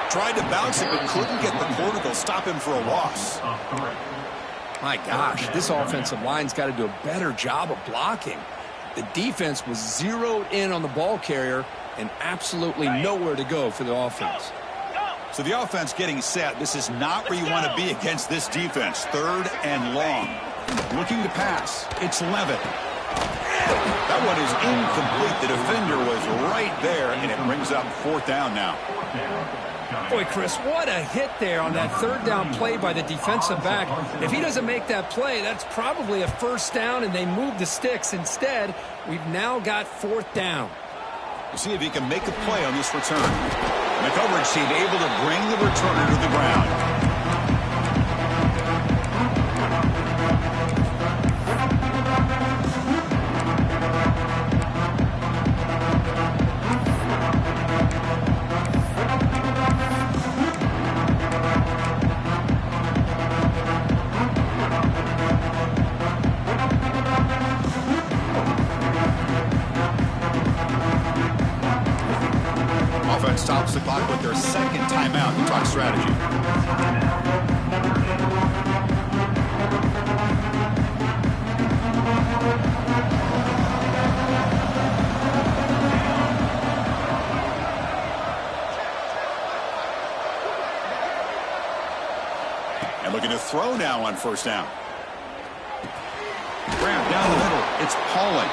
Tried to bounce it, but couldn't get the cortical. Stop him for a loss. My gosh, this offensive line's got to do a better job of blocking. The defense was zeroed in on the ball carrier and absolutely nowhere to go for the offense. So the offense getting set. This is not where you want to be against this defense. 3rd and long. Looking to pass. It's Levitt. That one is incomplete. The defender was right there, and it brings up 4th down now. Boy, Chris, what a hit there on that 3rd down play by the defensive back. If he doesn't make that play, that's probably a 1st down, and they move the sticks. Instead, we've now got 4th down. We'll see if he can make a play on this return. And the coverage team able to bring the returner to the ground. Offense stops the clock with their 2nd timeout to talk strategy. And looking to throw now on 1st down. Grab down the middle. It's Pauling.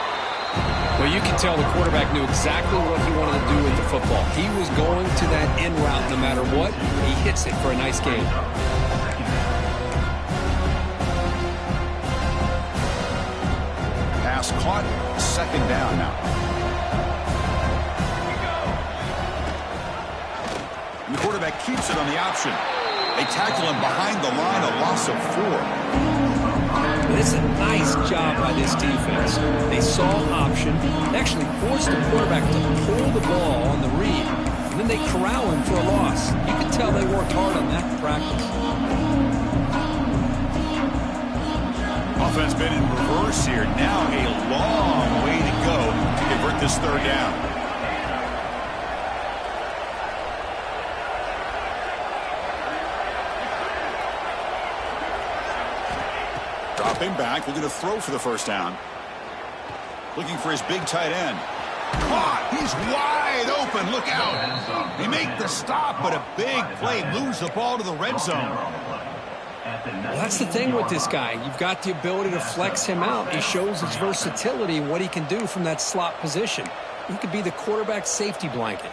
Well, you can tell the quarterback knew exactly what he wanted to do with the football. He was going to that in route no matter what. He hits it for a nice gain. Pass caught. 2nd down now. And the quarterback keeps it on the option. They tackle him behind the line, a loss of 4. It's a nice job by this defense. They saw option, they actually forced the quarterback to pull the ball on the read, and then they corral him for a loss. You can tell they worked hard on that in practice. Offense been in reverse here. Now a long way to go to convert this 3rd down. Dropping back, looking to throw for the 1st down. Looking for his big tight end. Caught! He's wide open. Look out! They make the stop, but a big play moves the ball to the red zone. Well, that's the thing with this guy. You've got the ability to flex him out. He shows his versatility and what he can do from that slot position. He could be the quarterback safety blanket.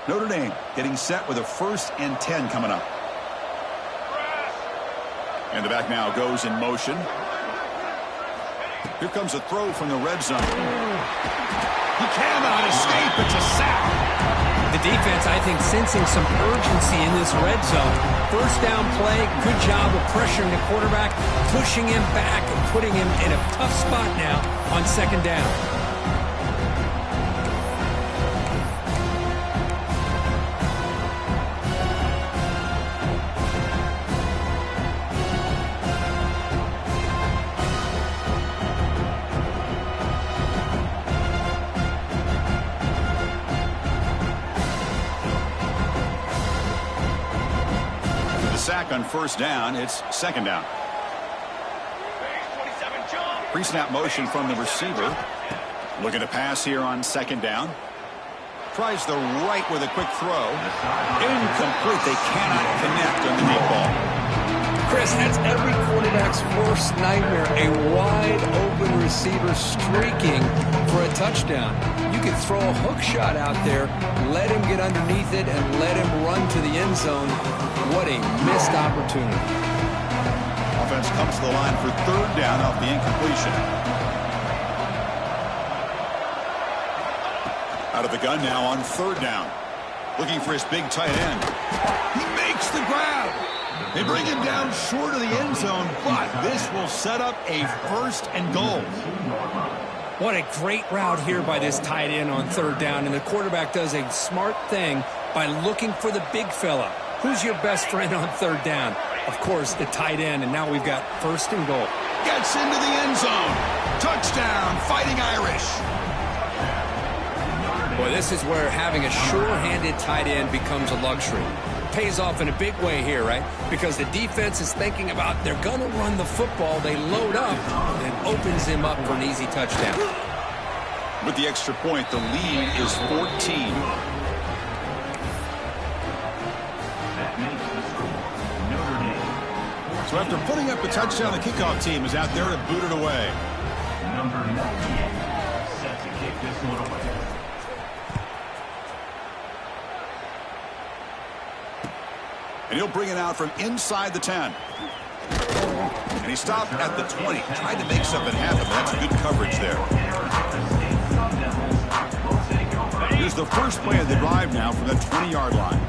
Notre Dame getting set with a 1st and 10 coming up. And the back now goes in motion. Here comes a throw from the red zone. He cannot escape. It's a sack. The defense, I think, sensing some urgency in this red zone. 1st down play, good job of pressuring the quarterback, pushing him back and putting him in a tough spot now on 2nd down. Sack on 1st down. It's 2nd down. Pre-snap motion from the receiver. Looking to pass here on 2nd down. Tries the right with a quick throw. Incomplete. They cannot connect on the deep ball. Chris, that's every quarterback's worst nightmare. A wide open receiver streaking for a touchdown. You can throw a hook shot out there, let him get underneath it, and let him run to the end zone. What a missed opportunity. Offense comes to the line for 3rd down off the incompletion. Out of the gun now on 3rd down. Looking for his big tight end. He makes the grab. They bring him down short of the end zone, but this will set up a 1st and goal. What a great route here by this tight end on 3rd down, and the quarterback does a smart thing by looking for the big fella. Who's your best friend on 3rd down? of course, the tight end, and now we've got 1st and goal. Gets into the end zone. Touchdown, Fighting Irish. Boy, this is where having a sure-handed tight end becomes a luxury. Pays off in a big way here, right? Because the defense is thinking about they're going to run the football. They load up and opens him up for an easy touchdown. With the extra point, the lead is 14. So after putting up a touchdown, the kickoff team is out there to boot it away. Number 98 set to kick this one away. And he'll bring it out from inside the 10. And he stopped at the 20. Tried to make something happen. That's good coverage there. Here's the first play of the drive now from the 20-yard line.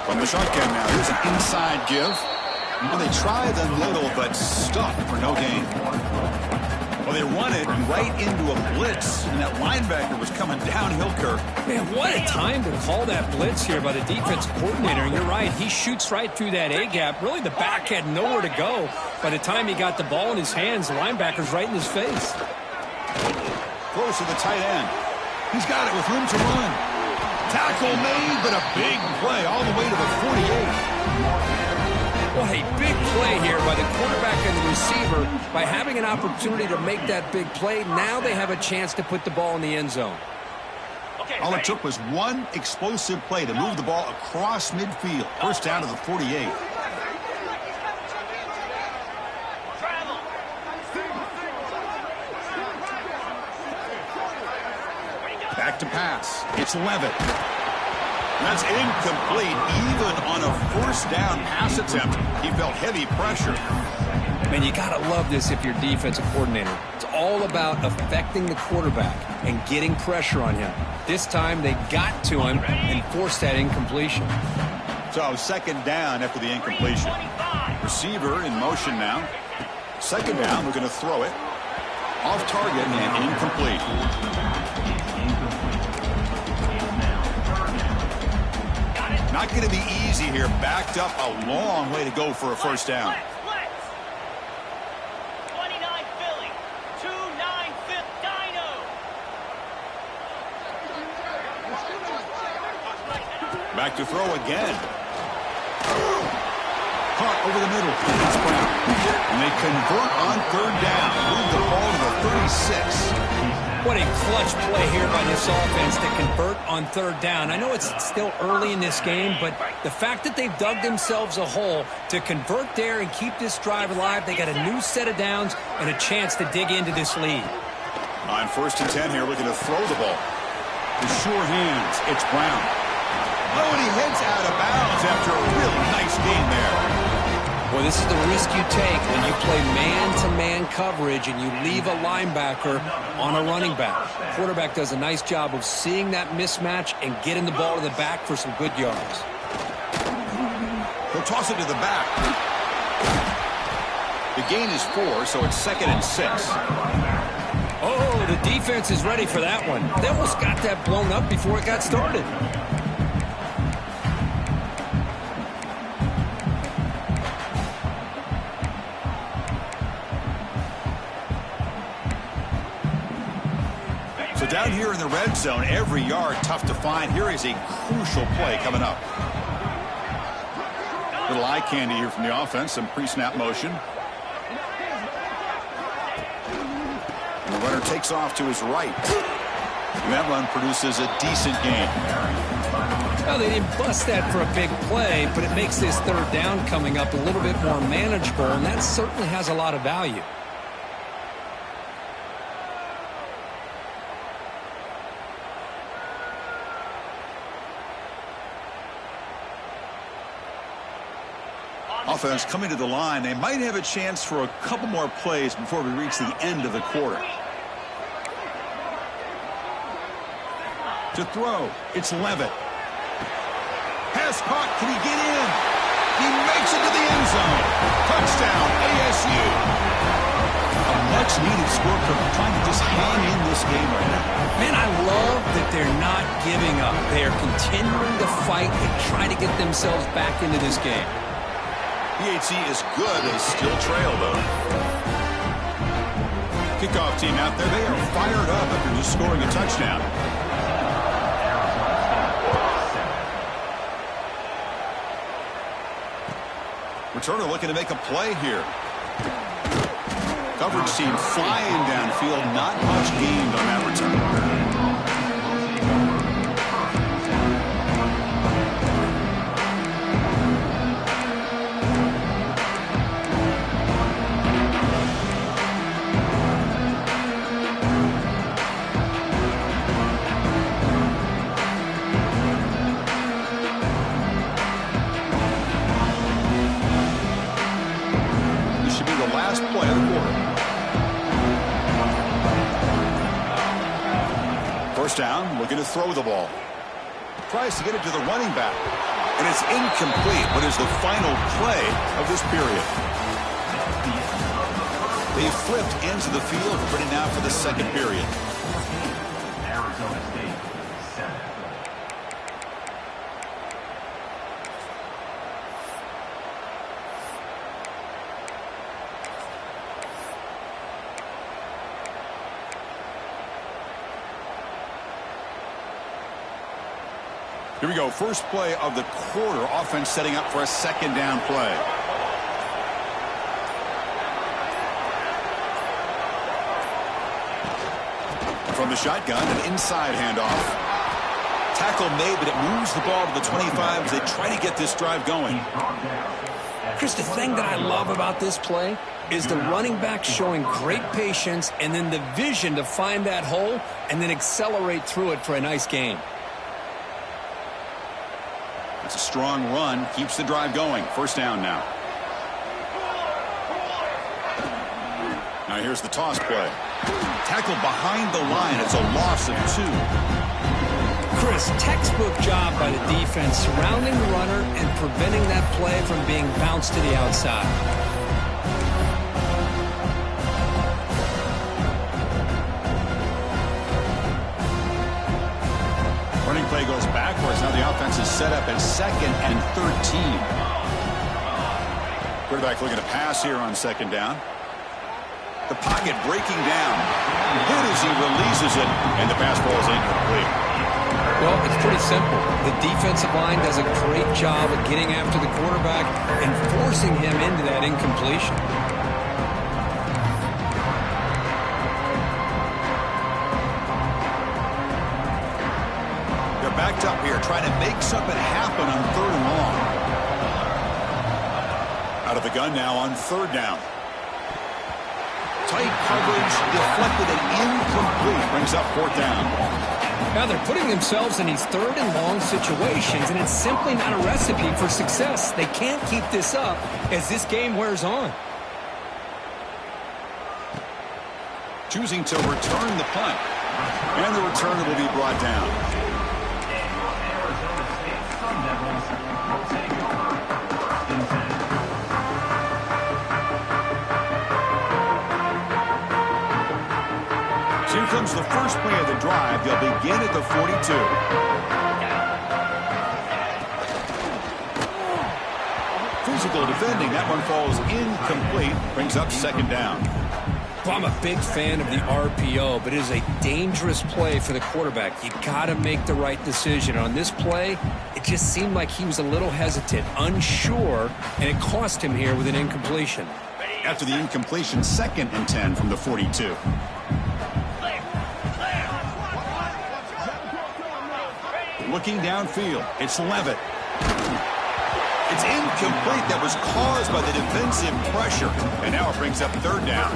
From the shotgun now, here's an inside give. Well, they try the middle, but stuck for no gain. Well, they run it right into a blitz, and that linebacker was coming downhill, Kirk. Man, what a time to call that blitz here by the defensive coordinator. And you're right, he shoots right through that A-gap. Really, the back had nowhere to go. By the time he got the ball in his hands, the linebacker's right in his face. Close to the tight end. He's got it with room to run. Tackle made, but a big play all the way to the 48. Well, a big play here by the quarterback and the receiver. By having an opportunity to make that big play, now they have a chance to put the ball in the end zone. All it took was one explosive play to move the ball across midfield. First down to the 48. Back to pass. It's Levitt. That's incomplete. Even on a first down pass attempt, he felt heavy pressure. Man, you got to love this if you're defensive coordinator. It's all about affecting the quarterback and getting pressure on him. This time they got to him and forced that incompletion. So second down after the incompletion. Receiver in motion now. Second down, we're going to throw it. Off target and incomplete. Not going to be easy here. Backed up a long way to go for a first down. 29 Philly, 2-9 Dino. Back to throw again. Caught over the middle. That's Brown. And they convert on third down. Move the ball to the 36. What a clutch play here by this offense to convert on third down. I know it's still early in this game, but the fact that they've dug themselves a hole to convert there and keep this drive alive, they got a new set of downs and a chance to dig into this lead. On 1st and 10 here, looking to throw the ball. With sure hands, it's Brown. Oh, and he heads out of bounds after a really nice game there. Well, this is the risk you take when you play man-to-man coverage and you leave a linebacker on a running back. Quarterback does a nice job of seeing that mismatch and getting the ball to the back for some good yards. He'll toss it to the back. The gain is 4, so it's 2nd and 6. Oh, the defense is ready for that one. They almost got that blown up before it got started. So down here in the red zone, every yard tough to find. Here is a crucial play coming up. Little eye candy here from the offense, some pre-snap motion. And the runner takes off to his right. And that run produces a decent gain. Well, they didn't bust that for a big play, but it makes this third down coming up a little bit more manageable, and that certainly has a lot of value. Offense coming to the line. They might have a chance for a couple more plays before we reach the end of the quarter. To throw, it's Levitt. Pass caught. Can he get in? He makes it to the end zone. Touchdown, ASU. A much much-needed score for trying to just hang in this game right now. Man, I love that they're not giving up. They are continuing to fight and try to get themselves back into this game. PHC is good. They still trail, though. Kickoff team out there. They are fired up after just scoring a touchdown. Returner looking to make a play here. Coverage team flying downfield. Not much gained on that return. Play of the quarter. First down, looking to throw the ball. Tries to get it to the running back. And it's incomplete, but is the final play of this period. They flipped into the field, ready now for the second period. Arizona State, 7. Here we go. First play of the quarter. Offense setting up for a second down play. From the shotgun, an inside handoff. Tackle made, but it moves the ball to the 25 as they try to get this drive going. Chris, the thing that I love about this play is the running back showing great patience and then the vision to find that hole and then accelerate through it for a nice gain. It's a strong run, keeps the drive going. First down now. Now here's the toss play. Tackle behind the line. It's a loss of 2. Chris, textbook job by the defense surrounding the runner and preventing that play from being bounced to the outside. Running play goes backwards. Now the offense is set up at 2nd and 13. Quarterback looking to pass here on second down. The pocket breaking down. Good as he releases it, and the pass ball is incomplete. Well, it's pretty simple. The defensive line does a great job of getting after the quarterback and forcing him into that incompletion. They're backed up here, trying to make something happen on 3rd and long. Out of the gun now on 3rd down. Tight coverage, deflected and incomplete. Brings up 4th down. Now they're putting themselves in these 3rd and long situations, and it's simply not a recipe for success. They can't keep this up as this game wears on. Choosing to return the punt. And the returner will be brought down. Arizona State Sun Devils will take over 1st and 10. So here comes the first play of the drive. They'll begin at the 42. Physical defending. That one falls incomplete. Brings up 2nd down. Well, I'm a big fan of the RPO, but it is a dangerous play for the quarterback. You've got to make the right decision. On this play, it just seemed like he was a little hesitant, unsure, and it cost him here with an incompletion. After the incompletion, 2nd and 10 from the 42. Looking downfield, it's Levitt. It's incomplete. That was caused by the defensive pressure. And now it brings up 3rd down.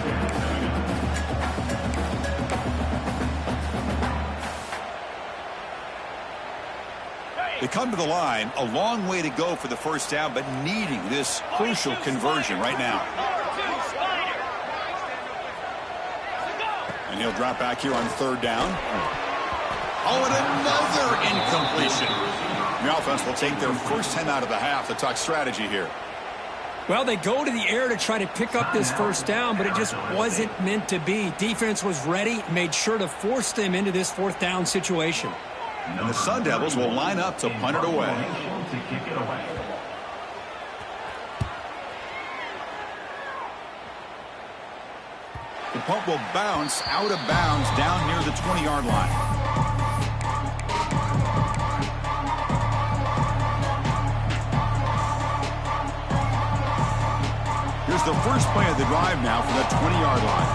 They come to the line, a long way to go for the first down, but needing this crucial conversion right now. And he'll drop back here on 3rd down. Oh, and another incompletion. The offense will take their first 10 out of the half to talk strategy here. Well, they go to the air to try to pick up this first down, but it just wasn't meant to be. Defense was ready, made sure to force them into this fourth down situation. And the Sun Devils will line up to punt it away. To kick it away. The punt will bounce out of bounds down near the 20-yard line. Here's the first play of the drive now for the 20-yard line.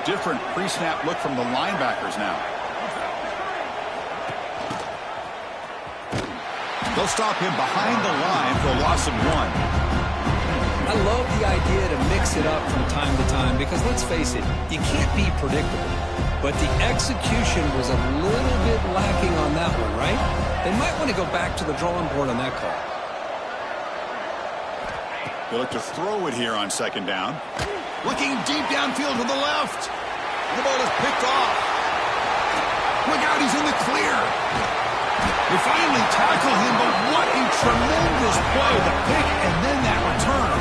Different pre-snap look from the linebackers now. They'll stop him behind the line for a loss of 1. I love the idea to mix it up from time to time because, let's face it, you can't be predictable. But the execution was a little bit lacking on that one, right? They might want to go back to the drawing board on that call. They look to throw it here on second down. Looking deep downfield to the left. The ball is picked off. Look out, he's in the clear. They finally tackle him, but what a tremendous play. The pick and then that return.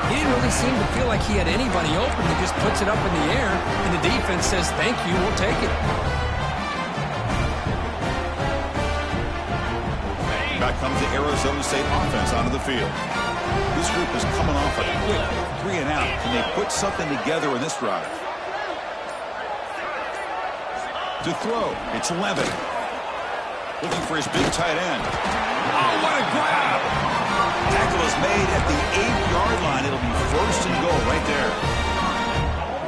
He didn't really seem to feel like he had anybody open. He just puts it up in the air, and the defense says, thank you, we'll take it. Back comes the Arizona State offense onto the field. This group is coming off a quick 3-and-out. Can they put something together in this drive? To throw, it's Levin. Looking for his big tight end. Oh, what a grab! Tackle is made at the 8-yard line. It'll be first and goal right there.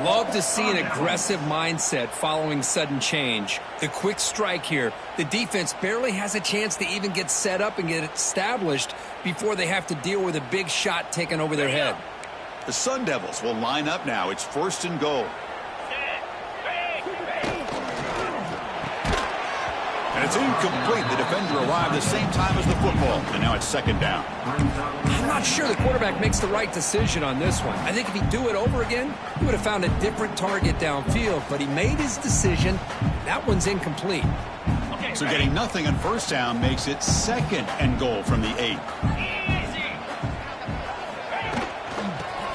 Love to see an aggressive mindset following sudden change. The quick strike here. The defense barely has a chance to even get set up and get established before they have to deal with a big shot taken over their head. The Sun Devils will line up now. It's first and goal. And it's incomplete. The defender arrived the same time as the football. And now it's second down. I'm not sure the quarterback makes the right decision on this one. I think if he'd do it over again, he would have found a different target downfield. But he made his decision. That one's incomplete. So getting nothing on first down makes it second and goal from the 8.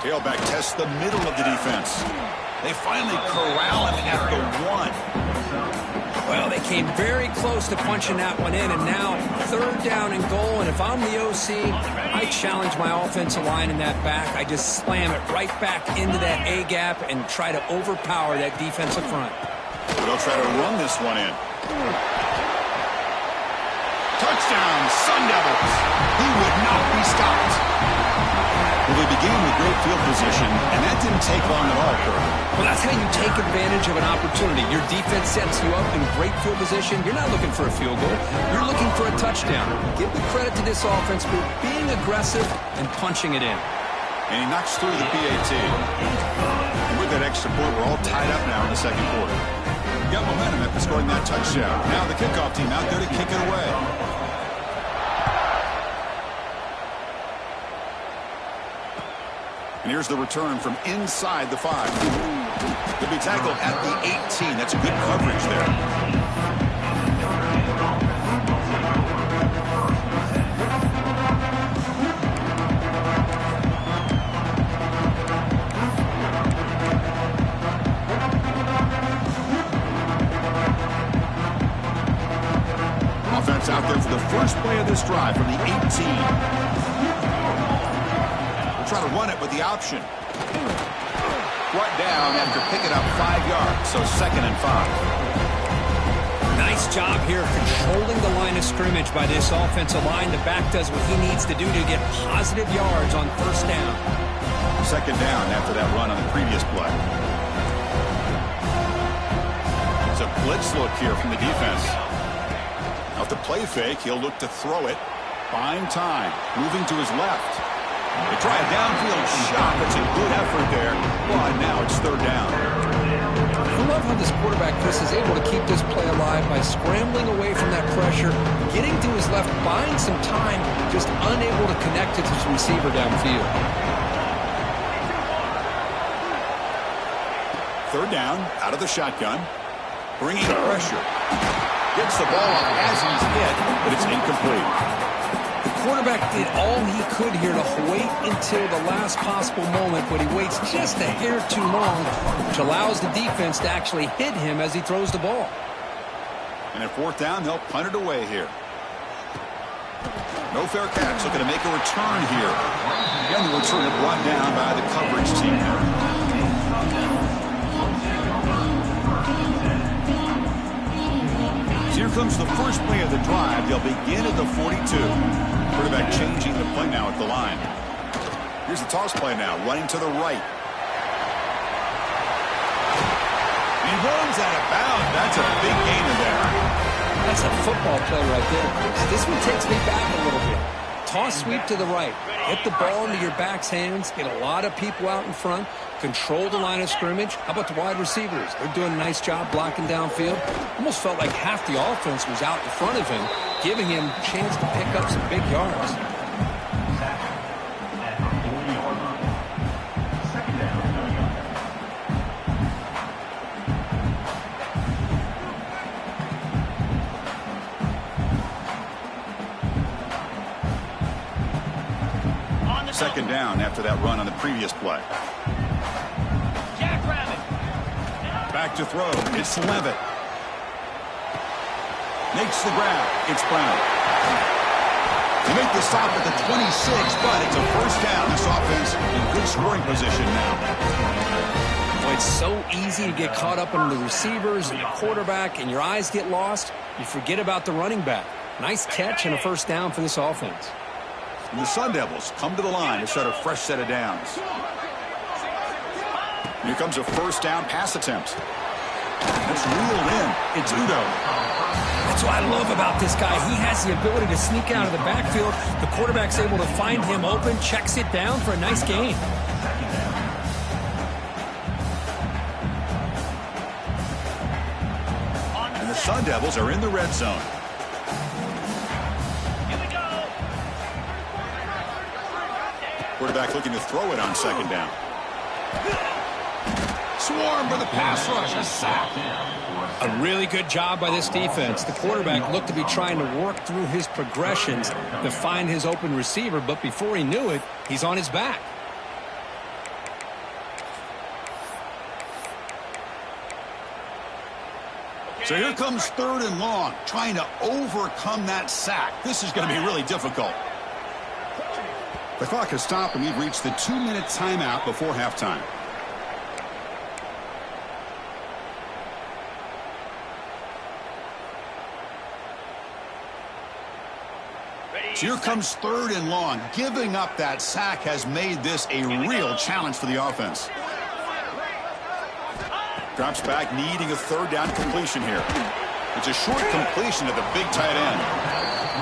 Tailback tests the middle of the defense. They finally corral him at the 1. Well, they came very close to punching that one in, and now third down and goal. And if I'm the OC, I challenge my offensive line in that back. I just slam it right back into that A-gap and try to overpower that defensive front. They'll try to run this one in. Touchdown, Sun Devils. He would not be stopped. Well, they began with great field position, and that didn't take long at all, Kurt. Well, that's how you take advantage of an opportunity. Your defense sets you up in great field position. You're not looking for a field goal. You're looking for a touchdown. Give the credit to this offense for being aggressive and punching it in. And he knocks through the PAT. And with that extra point, we're all tied up now in the second quarter. Got momentum after scoring that touchdown. Now the kickoff team out there to kick it away. And here's the return from inside the 5. He'll be tackled at the 18. That's a good coverage there. Offense out there for the first play of this drive from the 18. Try to run it with the option. Brought down after picking up 5 yards, so second and 5. Nice job here controlling the line of scrimmage by this offensive line. The back does what he needs to do to get positive yards on first down. Second down after that run on the previous play. It's a blitz look here from the defense. Off the play fake, he'll look to throw it. Buying time, moving to his left. They try a downfield shot. That's a good effort there. But now it's third down. I love how this quarterback, Chris, is able to keep this play alive by scrambling away from that pressure, getting to his left, buying some time, just unable to connect to his receiver downfield. Third down, out of the shotgun, bringing pressure. Gets the ball off as he's hit, but it's incomplete. The quarterback did all he could here to wait until the last possible moment, but he waits just a hair too long, which allows the defense to actually hit him as he throws the ball. And at fourth down, they'll punt it away here. No fair catch, looking to make a return here. Again, the return brought down by the coverage team there. So here comes the first play of the drive. They'll begin at the 42. Quarterback changing the play now at the line. Here's the toss play now, running to the right. He runs out of bounds. That's a big gain there. That's a football play right there, Chris. This one takes me back a little bit. Toss sweep to the right. Hit the ball into your back's hands. Get a lot of people out in front. Control the line of scrimmage. How about the wide receivers? They're doing a nice job blocking downfield. Almost felt like half the offense was out in front of him, giving him a chance to pick up some big yards. Second down after that run on the previous play. Jackrabbit. Back to throw. It's Levitt. Makes the grab. It's Brown. They make the stop at the 26, but it's a first down. This offense in good scoring position now. Well, it's so easy to get caught up in the receivers and the quarterback, and your eyes get lost. You forget about the running back. Nice catch and a first down for this offense. And the Sun Devils come to the line to start a fresh set of downs. Here comes a first down pass attempt. It's reeled in. It's Udo. That's what I love about this guy. He has the ability to sneak out of the backfield. The quarterback's able to find him open, checks it down for a nice gain. And the Sun Devils are in the red zone. Quarterback looking to throw it on second down. Swarm for the pass rush. A sack. A really good job by this defense. The quarterback looked to be trying to work through his progressions to find his open receiver, but before he knew it, he's on his back. So here comes third and long, trying to overcome that sack. This is going to be really difficult. The clock has stopped, and we've reached the 2-minute timeout before halftime. So here comes third and long. Giving up that sack has made this a real challenge for the offense. Drops back, needing a third down completion here. It's a short completion to the big tight end.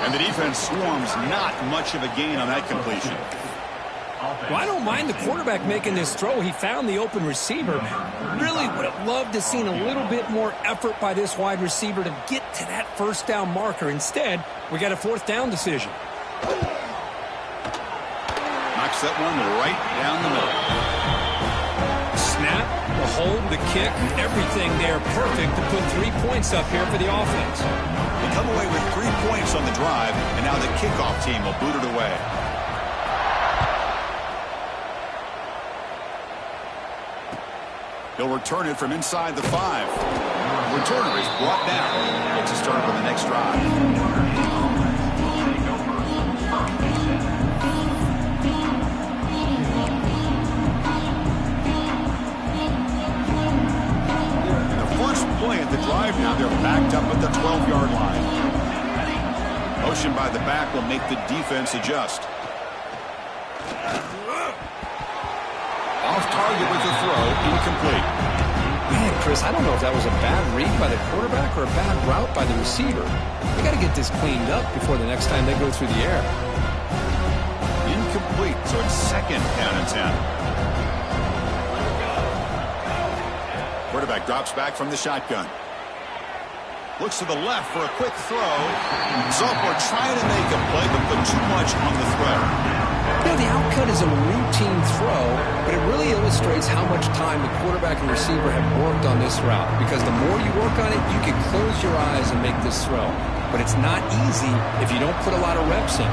And the defense swarms, not much of a gain on that completion. Well, I don't mind the quarterback making this throw. He found the open receiver. Really would have loved to seen a little bit more effort by this wide receiver to get to that first down marker. Instead, we got a fourth down decision. Knocks that one right down the middle. Snap, the hold, the kick, everything there perfect to put 3 points up here for the offense. They come away with 3 points on the drive, and now the kickoff team will boot it away. He'll return it from inside the 5. Returner is brought down. Gets a start on the next drive. And the first play at the drive now, they're backed up at the 12-yard line. Motion by the back will make the defense adjust. Off target with the throw, incomplete. Man, Chris, I don't know if that was a bad read by the quarterback or a bad route by the receiver. They got to get this cleaned up before the next time they go through the air. Incomplete, so it's second down and 10. Quarterback drops back from the shotgun. Looks to the left for a quick throw. Sophomore trying to make a play, but put too much on the throw. You know, the outcut is a routine throw, but it really illustrates how much time the quarterback and receiver have worked on this route, because the more you work on it, you can close your eyes and make this throw. But it's not easy if you don't put a lot of reps in.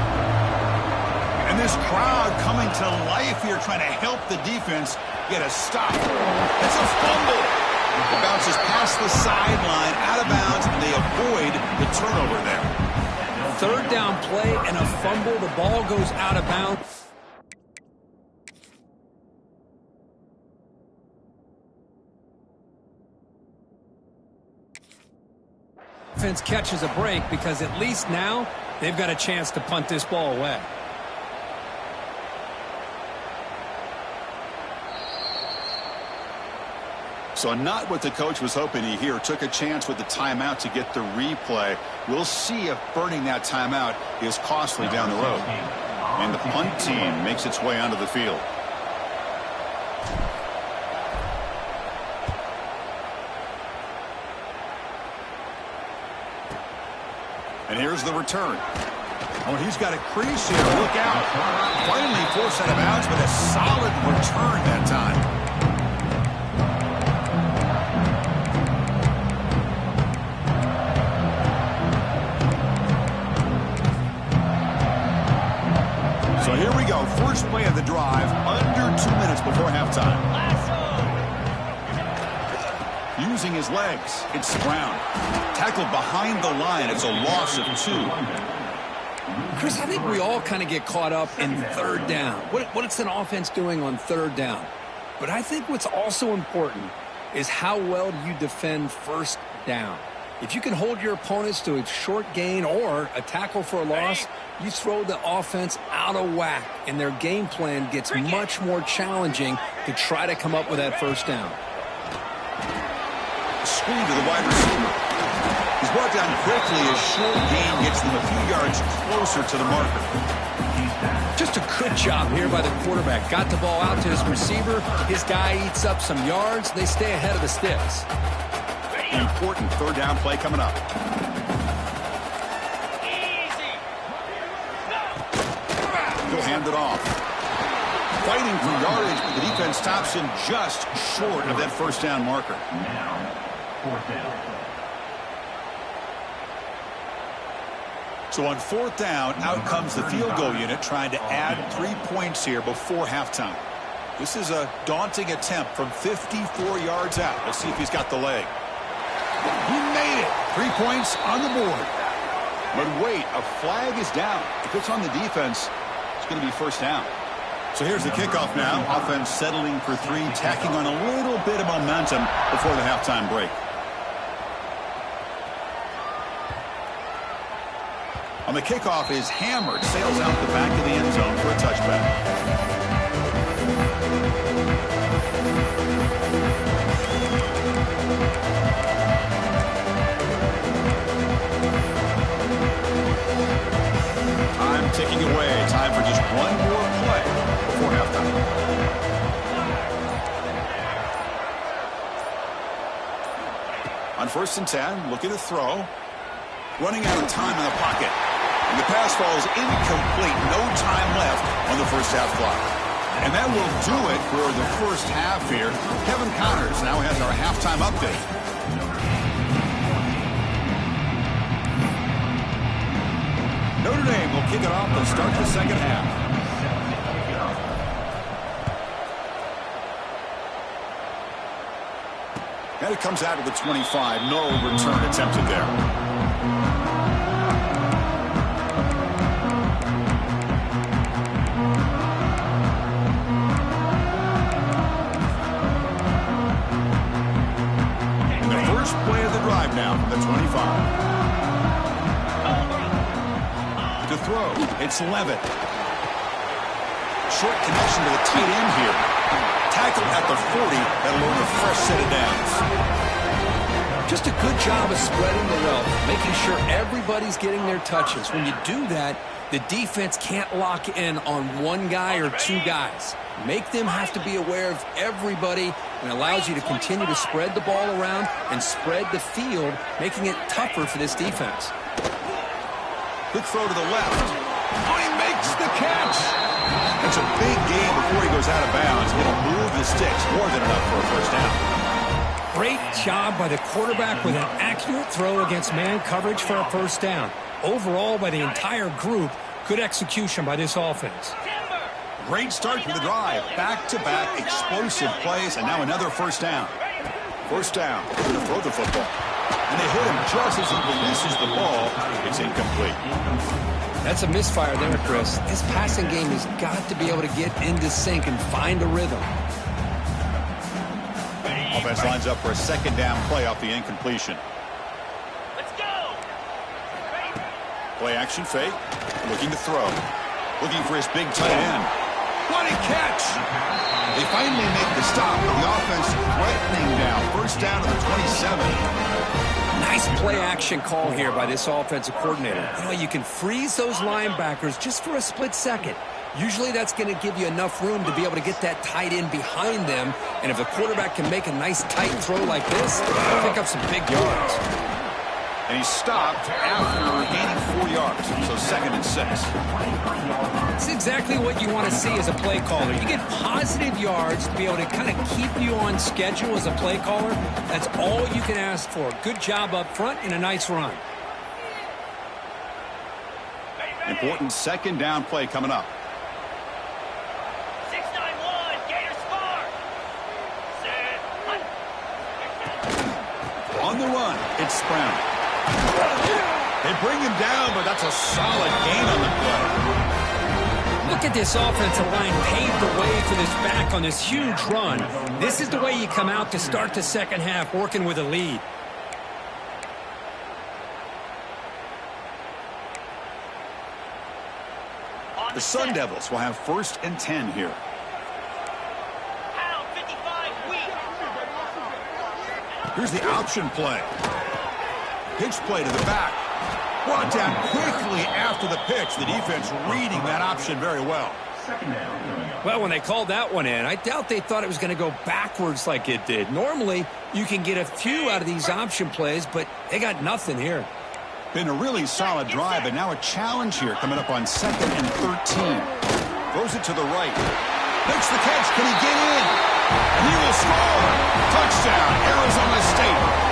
And this crowd coming to life here, trying to help the defense get a stop. It's a fumble. It bounces past the sideline, out of bounds, and they avoid the turnover there. Third down play and a fumble. The ball goes out of bounds. Defense catches a break because at least now they've got a chance to punt this ball away. So not what the coach was hoping to hear. Took a chance with the timeout to get the replay. We'll see if burning that timeout is costly down the road. And the punt team makes its way onto the field. And here's the return. Oh, he's got a crease here. Look out. Finally forced out of bounds, but a solid return that time. So here we go. First play of the drive, under 2 minutes before halftime. Using his legs, it's Brown. Tackled behind the line. It's a loss of 2. Chris, I think we all kind of get caught up in third down. What's an offense doing on third down? But I think what's also important is how well do you defend first down. If you can hold your opponents to a short gain or a tackle for a loss, you throw the offense out of whack, and their game plan gets much more challenging to try to come up with that first down. Screen to the wide receiver. He's brought down quickly as short gain gets them a few yards closer to the marker. Just a good job here by the quarterback. Got the ball out to his receiver. His guy eats up some yards. They stay ahead of the sticks. An important third down play coming up. He'll hand it off. Fighting for yardage, but the defense stops him just short of that first down marker. Now, fourth down. So on fourth down, out comes the field goal unit trying to add 3 points here before halftime. This is a daunting attempt from 54 yards out. Let's see if he's got the leg. He made it. 3 points on the board. But wait, a flag is down. If it's on the defense, it's going to be first down. So here's the kickoff now. Offense settling for 3, tacking on a little bit of momentum before the halftime break. On the kickoff is hammered, sails out the back of the end zone for a touchback. Time ticking away. Time for just one more play before halftime. On 1st and 10, looking to throw. Running out of time in the pocket. And the pass falls incomplete. No time left on the first half clock. And that will do it for the first half here. Kevin Connors now has our halftime update. Notre Dame will kick it off to start the second half. And it comes out of the 25. No return attempted there. Play of the drive now from the 25. To throw, it's Levitt. Short connection to the tight end here. Tackled at the 40. That'll earn a fresh set of downs. Just a good job of spreading the wealth, making sure everybody's getting their touches. When you do that, the defense can't lock in on one guy or two guys. Make them have to be aware of everybody, and allows you to continue to spread the ball around and spread the field, making it tougher for this defense. Quick throw to the left. Oh, he makes the catch. That's a big gain before he goes out of bounds. It'll move the sticks more than enough for a first down. Great job by the quarterback with an accurate throw against man coverage for a first down. Overall, by the entire group, good execution by this offense. Great start to the drive. Back-to-back explosive plays, and now another first down. First down. They're going to throw the football. And they hit him just as he releases the ball. It's incomplete. That's a misfire there, Chris. This passing game has got to be able to get into sync and find a rhythm. Offense lines up for a second down play off the incompletion. Let's go. Play action fake. Looking to throw. Looking for his big tight end. What a catch! They finally make the stop, but the offense threatening now. First down to the 27. Nice play action call here by this offensive coordinator. You know, you can freeze those linebackers just for a split second. Usually that's going to give you enough room to be able to get that tight end behind them. And if the quarterback can make a nice tight throw like this, he'll pick up some big yards. And he stopped after gaining 4 yards, so 2nd and 6. It's exactly what you want to see as a play caller. You get positive yards to be able to kind of keep you on schedule as a play caller. That's all you can ask for. Good job up front and a nice run. Important second down play coming up. 6-9-1, Gators far. Set, hunt. On the run, it's Brown. They bring him down, but that's a solid gain on the play. Look at this offensive line paved the way for this back on this huge run. This is the way you come out to start the second half, working with a lead. The Sun Devils will have 1st and 10 here. Pound 55 weak. Here's the option play. Pitch play to the back. Brought down quickly after the pitch. The defense reading that option very well. Well, when they called that one in, I doubt they thought it was going to go backwards like it did. Normally, you can get a few out of these option plays, but they got nothing here. Been a really solid drive, but now a challenge here coming up on 2nd and 13. Throws it to the right. Makes the catch. Can he get in? And he will score. Touchdown, Arizona State.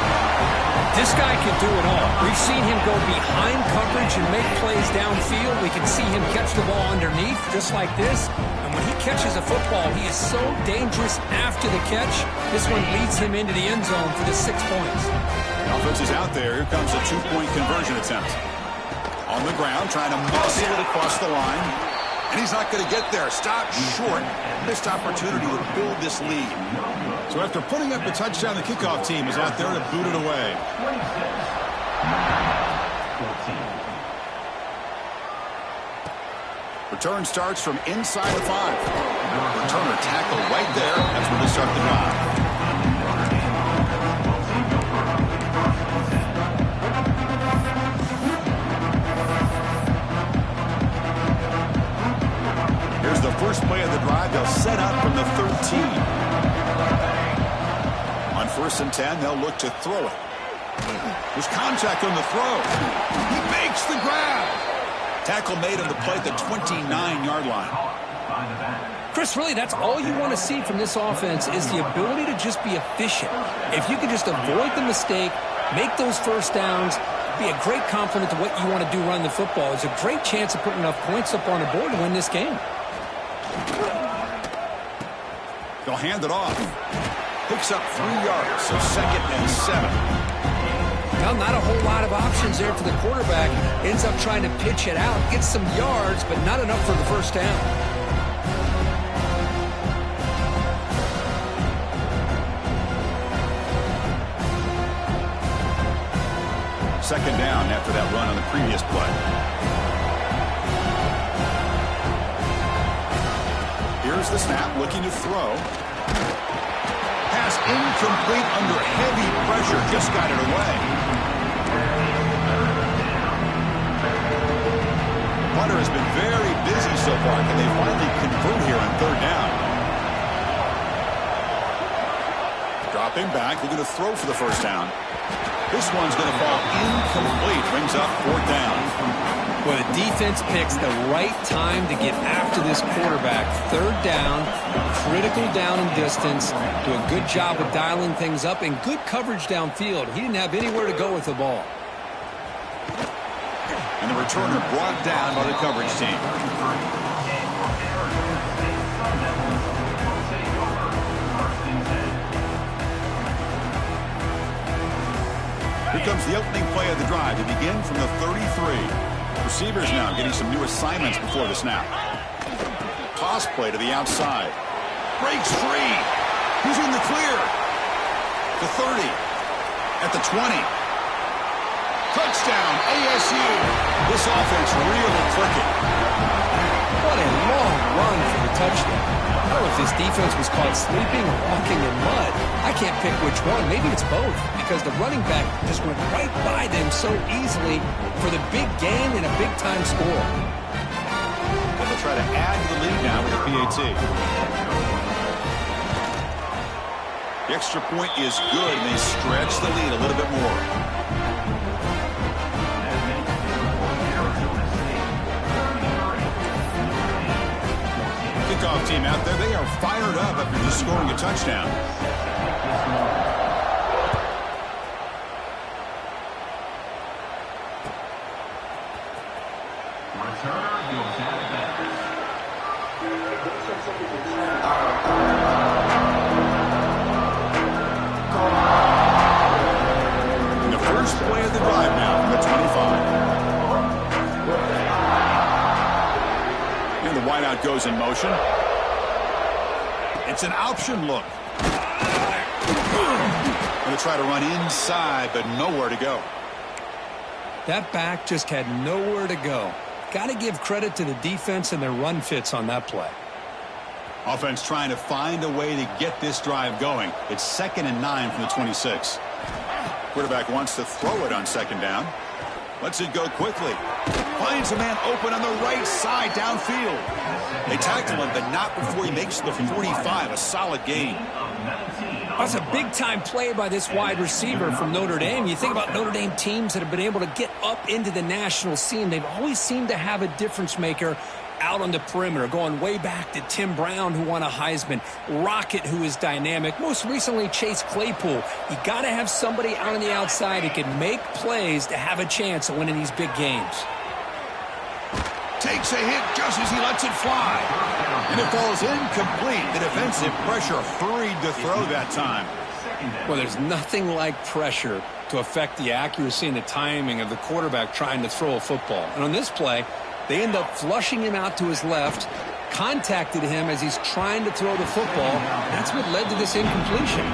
This guy can do it all. We've seen him go behind coverage and make plays downfield. We can see him catch the ball underneath, just like this. And when he catches a football, he is so dangerous after the catch. This one leads him into the end zone for the 6 points. The offense is out there. Here comes a 2-point conversion attempt. On the ground, trying to muscle it across the line. And he's not going to get there. Stopped short. Missed opportunity to build this lead. So after putting up the touchdown, the kickoff team is out there to boot it away. Return starts from inside the 5. Returner tackle right there. That's where they start the drive. Here's the first play of the drive. They'll set up from the 13. On 1st and 10, they'll look to throw it. There's contact on the throw. He makes the grab. Tackle made on the play at the 29-yard line. Chris, really, that's all you want to see from this offense is the ability to just be efficient. If you can just avoid the mistake, make those first downs, be a great complement to what you want to do running the football. It's a great chance of putting enough points up on the board to win this game. They'll hand it off. Picks up 3 yards, so 2nd and 7. Well, not a whole lot of options there for the quarterback. Ends up trying to pitch it out, gets some yards, but not enough for the first down. Second down after that run on the previous play. Here's the snap, looking to throw. Pass incomplete under heavy pressure, just got it away. Punter has been very busy so far. Can they finally convert here on 3rd down? Dropping back, looking to throw for the first down. This one's going to fall incomplete. Brings up 4th down. Well, the defense picks the right time to get after this quarterback. Third down, critical down and distance. Do a good job of dialing things up and good coverage downfield. He didn't have anywhere to go with the ball. And the returner brought down by the coverage team. Here comes the opening play of the drive to begin from the 33. Receivers now getting some new assignments before the snap. Toss play to the outside. Breaks free. He's in the clear. The 30. At the 20. Touchdown, ASU. This offense really clicking. What a long run for the touchdown. I don't know if this defense was caught sleeping or walking in mud. I can't pick which one. Maybe it's both, because the running back just went right by them so easily for the big gain and a big-time score. And they'll try to add to the lead now with a PAT. The extra point is good, and they stretch the lead a little bit more. Kickoff team out there, they are fired up after just scoring a touchdown. And the first play of the drive now from the 25. And the wideout goes in motion. It's an option look. Going to try to run inside, but nowhere to go. That back just had nowhere to go. Got to give credit to the defense and their run fits on that play. Offense trying to find a way to get this drive going. It's 2nd and 9 from the 26. Quarterback wants to throw it on 2nd down. Lets it go quickly. Finds a man open on the right side downfield. They tackle him, but not before he makes the 45. A solid gain. That's a big-time play by this wide receiver from Notre Dame. You think about Notre Dame teams that have been able to get up into the national scene. They've always seemed to have a difference maker out on the perimeter, going way back to Tim Brown, who won a Heisman, Rocket, who is dynamic, most recently Chase Claypool. You got to have somebody out on the outside who can make plays to have a chance of winning these big games. Takes a hit just as he lets it fly. And it falls incomplete. The defensive pressure hurried to throw that time. Well, there's nothing like pressure to affect the accuracy and the timing of the quarterback trying to throw a football. And on this play, they end up flushing him out to his left, contacted him as he's trying to throw the football. That's what led to this incompletion.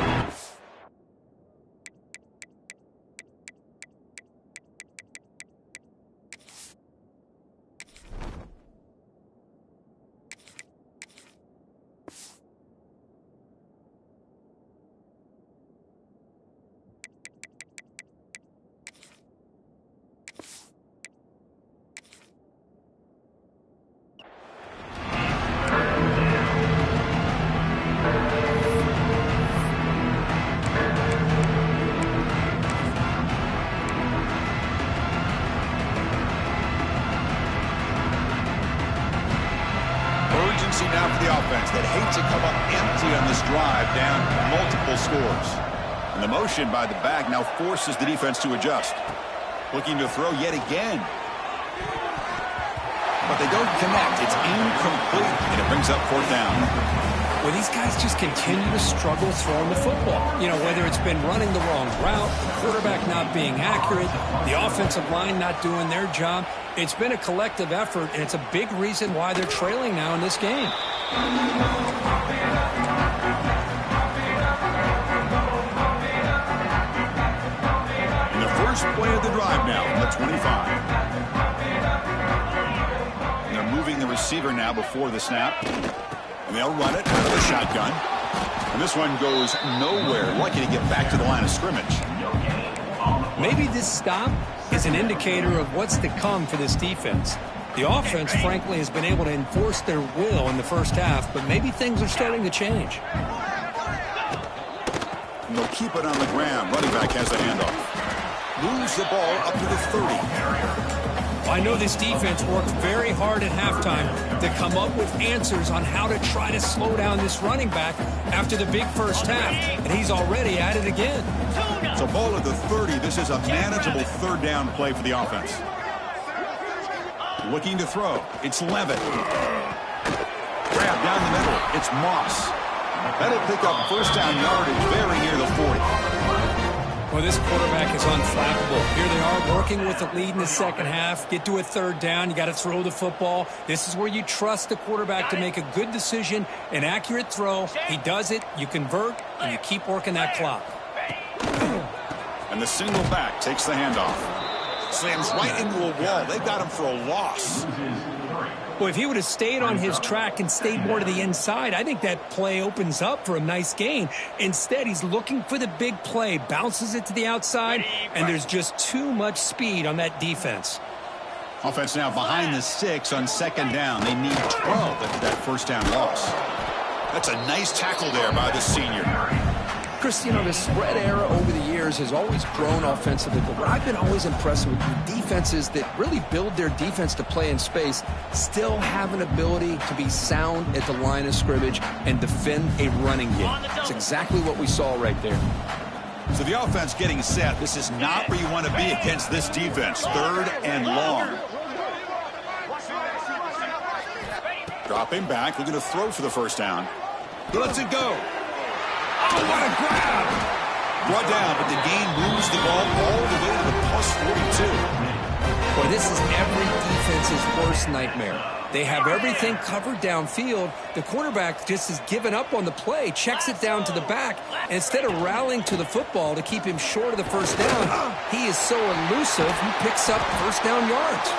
Now for the offense that hates to come up empty on this drive, down multiple scores. And the motion by the back now forces the defense to adjust. Looking to throw yet again. But they don't connect. It's incomplete, and it brings up 4th down. Well, these guys just continue to struggle throwing the football. You know, whether it's been running the wrong route, the quarterback not being accurate, the offensive line not doing their job. It's been a collective effort, and it's a big reason why they're trailing now in this game. And the first play of the drive now from the 25. And they're moving the receiver now before the snap. And they'll run it out of the shotgun. And this one goes nowhere. Lucky to get back to the line of scrimmage. Maybe this stop is an indicator of what's to come for this defense. The offense, frankly, has been able to enforce their will in the first half, but maybe things are starting to change. And they'll keep it on the ground. Running back has the handoff. moves the ball up to the 30. I know this defense worked very hard at halftime to come up with answers on how to try to slow down this running back after the big first half, and he's already at it again. So ball at the 30. This is a manageable third down play for the offense. Looking to throw. It's Levitt. Grab down the middle. It's Moss. That'll pick up first down yardage very near the 40. Well, this quarterback is unflappable. Here they are working with the lead in the second half. Get to a third down. You got to throw the football. This is where you trust the quarterback to make a good decision, an accurate throw. He does it. You convert, and you keep working that clock. And the single back takes the handoff. Slams right into a wall. They got him for a loss. Well, if he would have stayed on his track and stayed more to the inside, I think that play opens up for a nice gain. Instead, he's looking for the big play, bounces it to the outside, and there's just too much speed on that defense. Offense now behind the 6 on second down. They need 12 after that first down loss. That's a nice tackle there by the senior. Chris, you know, the spread era over the years has always grown offensively, but what I've been always impressed with defenses that really build their defense to play in space still have an ability to be sound at the line of scrimmage and defend a running game. It's exactly what we saw right there. So the offense getting set. This is not where you want to be against this defense. Third and long. Dropping back, looking to throw for the first down. He lets it go. Oh, what a grab! Brought down, but the gain moves the ball all the way to the plus 42. Boy, this is every defense's worst nightmare. They have everything covered downfield. The quarterback just has given up on the play, checks it down to the back, and instead of rallying to the football to keep him short of the first down, he is so elusive, he picks up first down yards.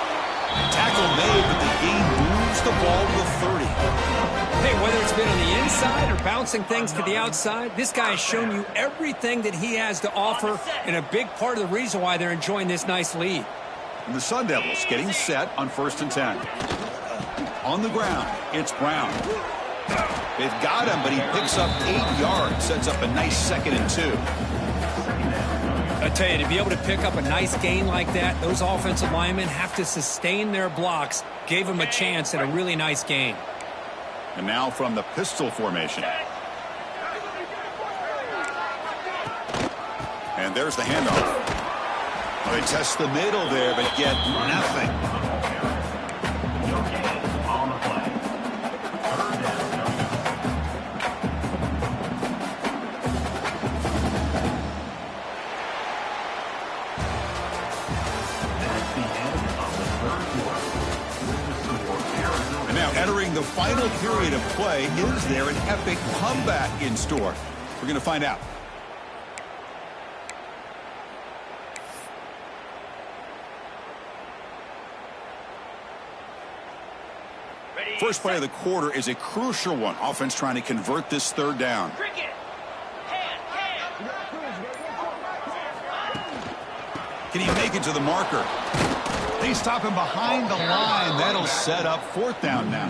Tackle made, but the gain moves the ball to the 30. Hey, whether it's been on the inside or bouncing things to the outside, this guy has shown you everything that he has to offer, and a big part of the reason why they're enjoying this nice lead. And the Sun Devils getting set on 1st and 10. On the ground, it's Brown. They've got him, but he picks up 8 yards, sets up a nice 2nd and 2. I tell you, to be able to pick up a nice gain like that, those offensive linemen have to sustain their blocks. Gave him a chance at a really nice gain. And now from the pistol formation. And there's the handoff. Well, they test the middle there, but get nothing. On the play. That's the end of the third quarter. And now entering the final period of play, is there an epic comeback in store? We're going to find out. First play of the quarter is a crucial one. Offense trying to convert this third down. Can he make it to the marker? They stop him behind the line. That'll set up 4th down now.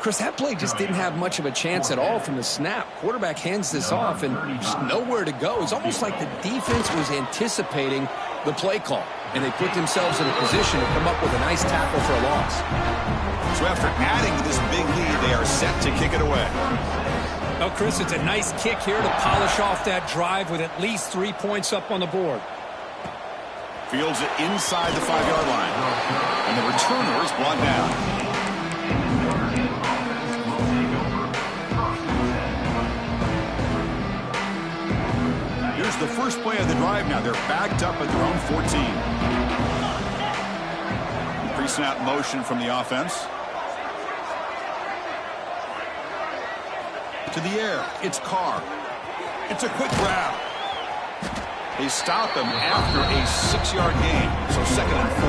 Chris, that play just didn't have much of a chance at all from the snap. Quarterback hands this off and just nowhere to go. It's almost like the defense was anticipating the play call, and they put themselves in a position to come up with a nice tackle for a loss. So after adding to this big lead, they are set to kick it away. Well, Chris, it's a nice kick here to polish off that drive with at least 3 points up on the board. Fields it inside the 5-yard line. And the returner is brought down. Here's the first play of the drive now. They're backed up at their own 14. Pre-snap motion from the offense. To the air. It's Carr. It's a quick grab. They stop him after a 6-yard gain. So 2nd and 4.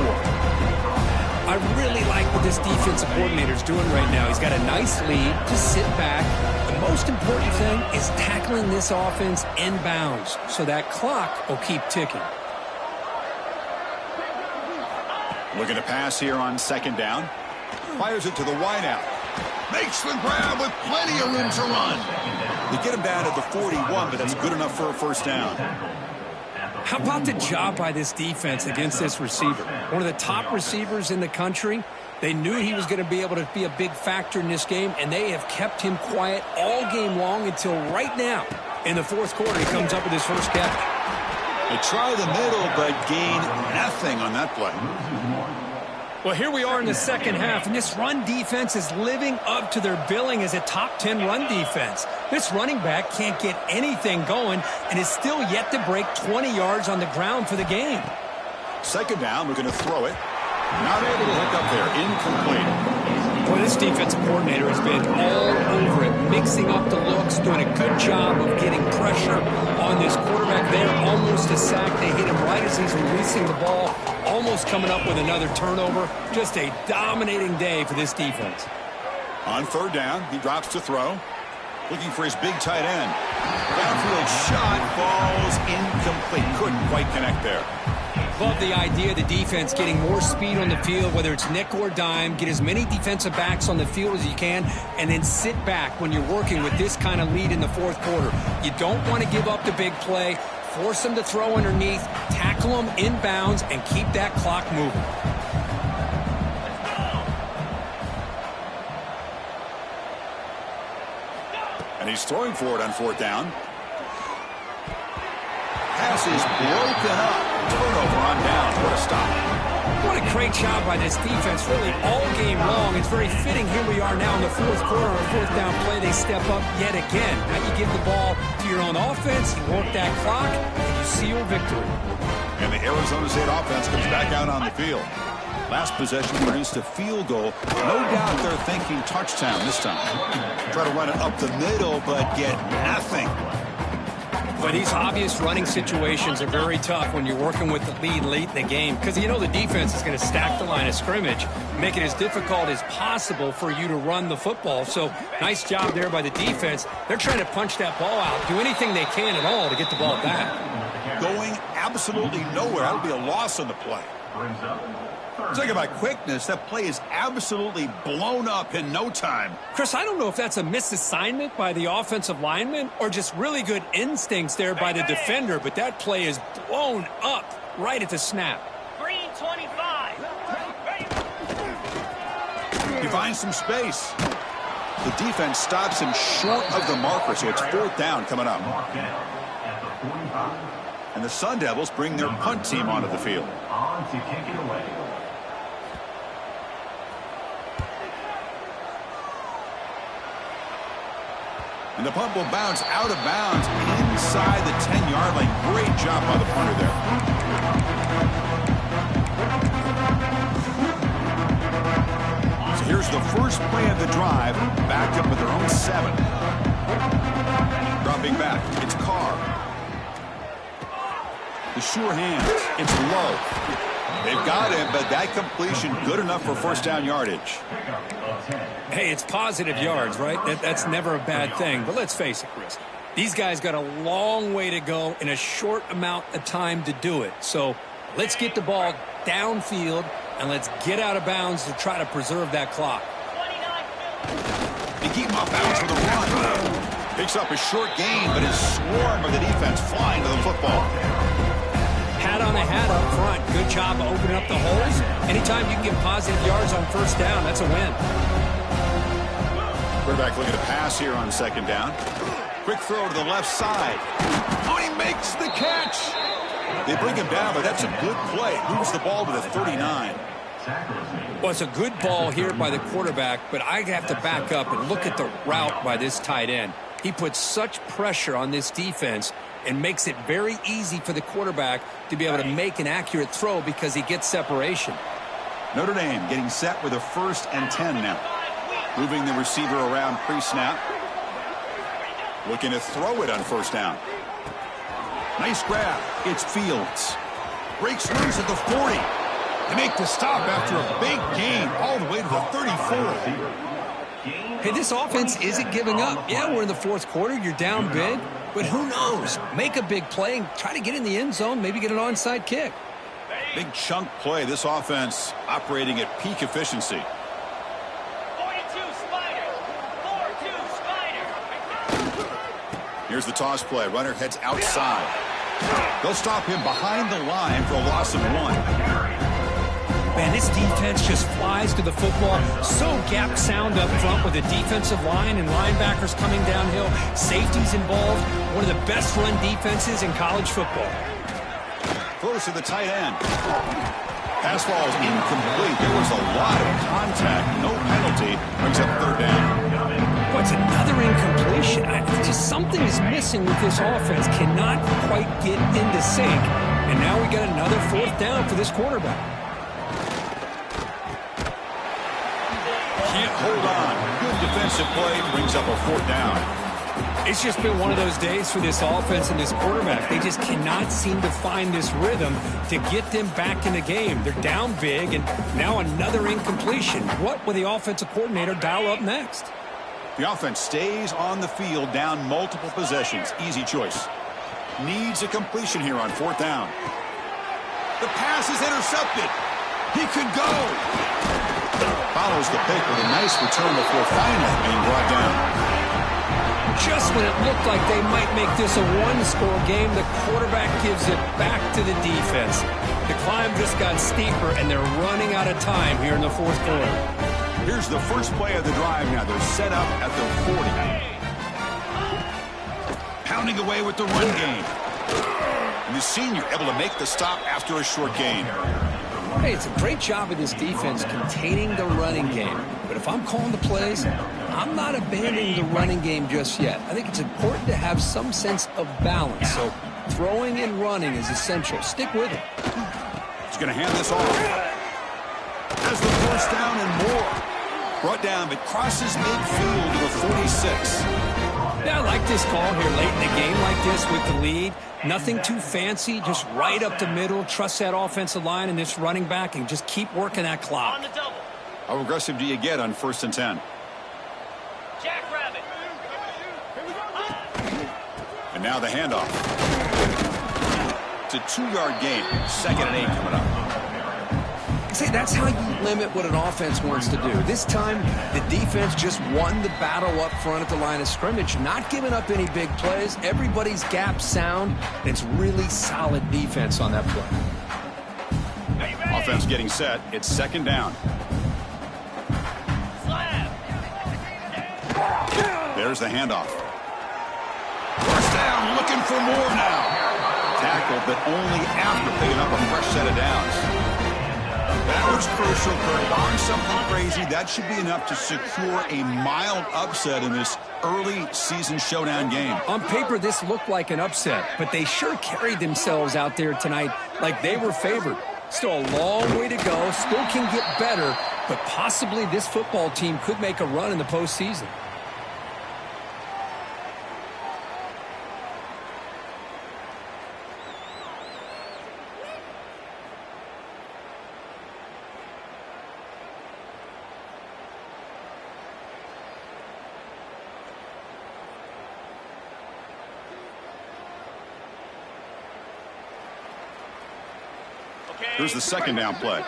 I really like what this defensive coordinator is doing right now. He's got a nice lead. Just sit back. The most important thing is tackling this offense inbounds so that clock will keep ticking. Looking to pass here on 2nd down. Fires it to the wideout. Makes the grab with plenty of room to run. They get him down at the 41, but that's good enough for a first down. How about the job by this defense against this receiver? One of the top receivers in the country. They knew he was going to be able to be a big factor in this game, and they have kept him quiet all game long until right now. In the fourth quarter, he comes up with his first catch. They try the middle, but gain nothing on that play. Well, here we are in the second half, and this run defense is living up to their billing as a top 10 run defense. This running back can't get anything going and is still yet to break 20 yards on the ground for the game. Second down, we're going to throw it. Not able to hook up there. Incomplete. Boy, this defensive coordinator has been all over it, mixing up the looks, doing a good job of getting pressure on this quarterback there. Almost a sack. They hit him right as he's releasing the ball, almost coming up with another turnover. Just a dominating day for this defense. On third down, he drops to throw. Looking for his big tight end. Downfield shot falls incomplete. Couldn't quite connect there. Love the idea of the defense getting more speed on the field, whether it's nickel or dime, get as many defensive backs on the field as you can, and then sit back when you're working with this kind of lead in the fourth quarter. You don't want to give up the big play, force them to throw underneath, tackle them inbounds, and keep that clock moving. And he's throwing for it on fourth down. Pass is broken up. Turnover on down. What a stop. What a great job by this defense, really all game long. It's very fitting. Here we are now in the fourth quarter. On a fourth down play, they step up yet again. Now you give the ball to your own offense, you work that clock, and you seal victory. And the Arizona State offense comes back out on the field. Last possession produced a field goal. No doubt they're thinking touchdown this time. Try to run it up the middle, but get nothing. But these obvious running situations are very tough when you're working with the lead late in the game because you know the defense is going to stack the line of scrimmage, make it as difficult as possible for you to run the football. So nice job there by the defense. They're trying to punch that ball out, do anything they can at all to get the ball back. Going absolutely nowhere. That'll be a loss on the play. Talking about quickness, that play is absolutely blown up in no time. Chris, I don't know if that's a misassignment by the offensive lineman or just really good instincts there by the defender, but that play is blown up right at the snap. Green 25. He finds some space. The defense stops him short of the marker, so it's fourth down coming up. And the Sun Devils bring their punt team onto the field. On to kick it away. And the punt will bounce out of bounds inside the 10-yard line. Great job by the punter there. So here's the first play of the drive. Backed up with their own 7. Dropping back. It's Carr. The sure hands. It's low. They've got him, but that completion good enough for first down yardage. Hey, it's positive yards, right? That's never a bad thing. But let's face it, Chris. These guys got a long way to go in a short amount of time to do it. So let's get the ball downfield, and let's get out of bounds to try to preserve that clock. They keep him off bounds for the run. Picks up a short gain, but his swarm of the defense flying to the football. Hat on a hat up front. Good job of opening up the holes. Anytime you can get positive yards on first down, that's a win. Quarterback looking to pass here on second down. Quick throw to the left side. Oh, he makes the catch. They bring him down, but that's a good play. Moves the ball to the 39. Well, it's a good ball here by the quarterback, but I have to back up and look at the route by this tight end. He puts such pressure on this defense and makes it very easy for the quarterback to be able to make an accurate throw because he gets separation. Notre Dame getting set with a 1st and 10 now. Moving the receiver around pre-snap. Looking to throw it on first down. Nice grab. It's Fields. Breaks loose at the 40. They make the stop after a big gain all the way to the 34. Hey, this offense isn't giving up. Yeah, we're in the fourth quarter. You're down big. But who knows? Make a big play and try to get in the end zone, maybe get an onside kick. Big chunk play. This offense operating at peak efficiency. 42 Spider. 4-2 Spider. Here's the toss play. Runner heads outside. They'll stop him behind the line for a loss of 1. Man, this defense just flies to the football. So gap sound up front with the defensive line and linebackers coming downhill. Safeties involved. One of the best run defenses in college football. Throws to the tight end. Pass ball is incomplete. There was a lot of contact. No penalty. Brings up 3rd down. What's another incompletion? Just something is missing with this offense. Cannot quite get into sync. And now we got another 4th down for this quarterback. Can't hold on. Good defensive play. Brings up a 4th down. It's just been one of those days for this offense and this quarterback. They just cannot seem to find this rhythm to get them back in the game. They're down big, and now another incompletion. What will the offensive coordinator dial up next? The offense stays on the field, down multiple possessions. Easy choice. Needs a completion here on 4th down. The pass is intercepted. He could go. Follows the pick with a nice return before finally being brought down. Just when it looked like they might make this a one-score game, the quarterback gives it back to the defense. The climb just got steeper, and they're running out of time here in the 4th quarter. Here's the first play of the drive now. They're set up at the 40. Pounding away with the run game. And the senior able to make the stop after a short gain. Hey, it's a great job of this defense containing the running game. But if I'm calling the plays, I'm not abandoning the running game just yet. I think it's important to have some sense of balance. So throwing and running is essential. Stick with it. He's going to hand this off. Has the 1st down and more. Brought down, but crosses midfield to the 46. Yeah, I like this call here late in the game like this with the lead. Nothing too fancy, just right up the middle. Trust that offensive line and this running back and just keep working that clock. On the double. How aggressive do you get on 1st and 10? Jackrabbit. And now the handoff. It's a 2-yard gain. 2nd and 8 coming up. See, that's how you limit what an offense wants to do. This time, the defense just won the battle up front at the line of scrimmage, not giving up any big plays. Everybody's gap sound. It's really solid defense on that play. Offense getting set. It's 2nd down. Slab. There's the handoff. 1st down, looking for more now. Tackled, but only after picking up a fresh set of downs. That was crucial, Kurt. Barring something crazy, that should be enough to secure a mild upset in this early season showdown game. On paper, this looked like an upset, but they sure carried themselves out there tonight like they were favored. Still a long way to go, still can get better, but possibly this football team could make a run in the postseason. Here's the 2nd down play.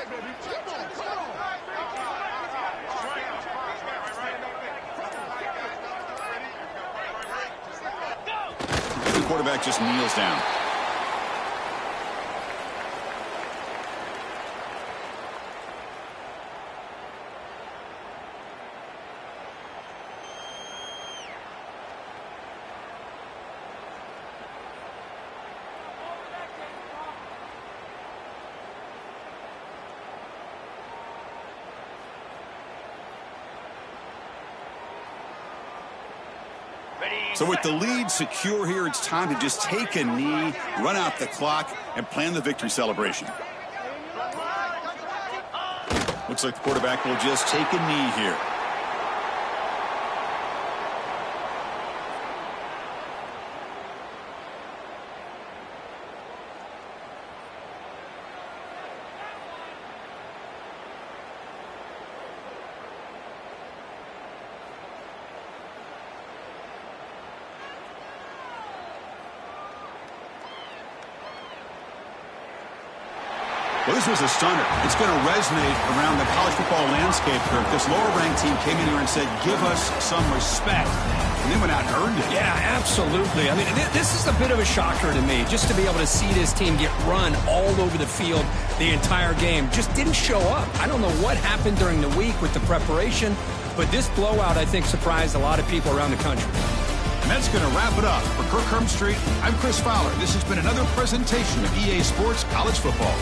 The quarterback just kneels down. So with the lead secure here, it's time to just take a knee, run out the clock, and plan the victory celebration. Looks like the quarterback will just take a knee here. Well, this was a stunner. It's going to resonate around the college football landscape here. This lower-ranked team came in here and said, give us some respect. And they went out and earned it. Yeah, absolutely. I mean, this is a bit of a shocker to me, just to be able to see this team get run all over the field the entire game. Just didn't show up. I don't know what happened during the week with the preparation, but this blowout, I think, surprised a lot of people around the country. And that's going to wrap it up. For Kirk Herbstreit, I'm Chris Fowler. This has been another presentation of EA Sports College Football.